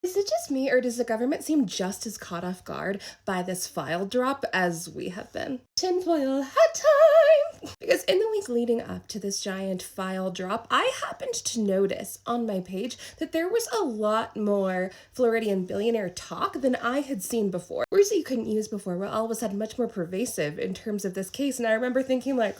Is it just me, or does the government seem just as caught off guard by this file drop as we have been? Tinfoil hat time! Because in the week leading up to this giant file drop, I happened to notice on my page that there was a lot more Floridian billionaire talk than I had seen before. Words that you couldn't use before were all of a sudden much more pervasive in terms of this case, and I remember thinking like,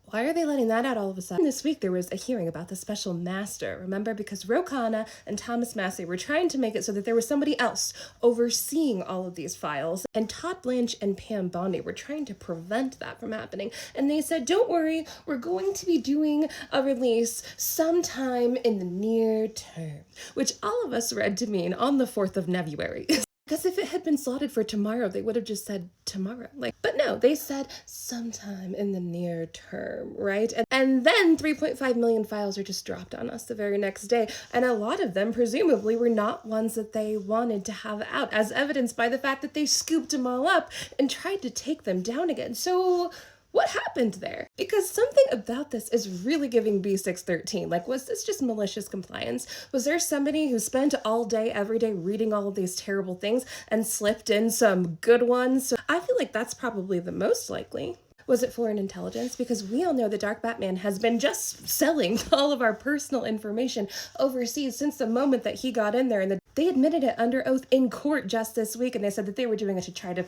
why are they letting that out all of a sudden? This week there was a hearing about the special master, remember? Because Ro Khanna and Thomas Massie were trying to make it so that there was somebody else overseeing all of these files. And Todd Blanche and Pam Bondi were trying to prevent that from happening. And they said, don't worry, we're going to be doing a release sometime in the near term. Which all of us read to mean on the 4th of February. Because if it had been slotted for tomorrow, they would have just said tomorrow. But no, they said sometime in the near term, right? And then 3.5 million files are just dropped on us the very next day. And a lot of them, presumably, were not ones that they wanted to have out, as evidenced by the fact that they scooped them all up and tried to take them down again. So what happened there? Because something about this is really giving B613. Was this just malicious compliance? Was there somebody who spent all day, every day reading all of these terrible things and slipped in some good ones? So I feel like that's probably the most likely. Was it foreign intelligence? Because we all know the Dark Batman has been just selling all of our personal information overseas since the moment that he got in there, and they admitted it under oath in court just this week, and they said that they were doing it to try to,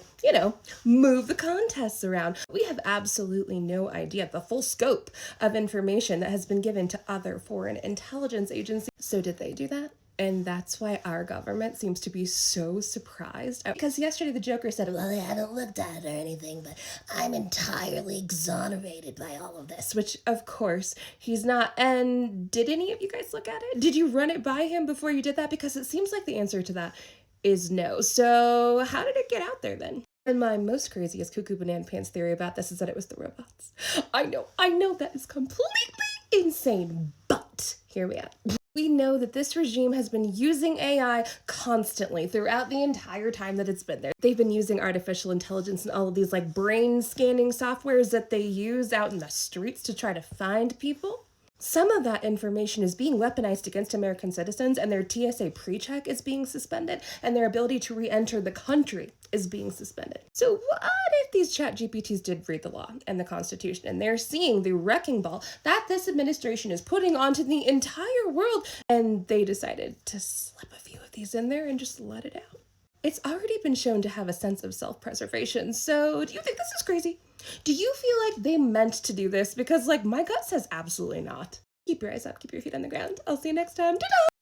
move the contests around. We have absolutely no idea the full scope of information that has been given to other foreign intelligence agencies. So did they do that? And that's why our government seems to be so surprised. Because yesterday the Joker said, well, I haven't looked at it or anything, but I'm entirely exonerated by all of this. Which, of course, he's not. And did any of you guys look at it? Did you run it by him before you did that? Because it seems like the answer to that is no. So how did it get out there then? And my most craziest cuckoo banana pants theory about this is that it was the robots. I know that is completely insane, but hear me out. We know that this regime has been using AI constantly throughout the entire time that it's been there. They've been using artificial intelligence and all of these brain scanning softwares that they use out in the streets to try to find people. Some of that information is being weaponized against American citizens, and their TSA pre-check is being suspended, and their ability to re-enter the country is being suspended. So what if these chat GPTs did read the law and the Constitution, and they're seeing the wrecking ball that this administration is putting onto the entire world, and they decided to slip a few of these in there and just let it out? It's already been shown to have a sense of self-preservation, so do you think this is crazy? Do you feel like they meant to do this? Because, my gut says absolutely not. Keep your eyes up, keep your feet on the ground. I'll see you next time. Ta-da!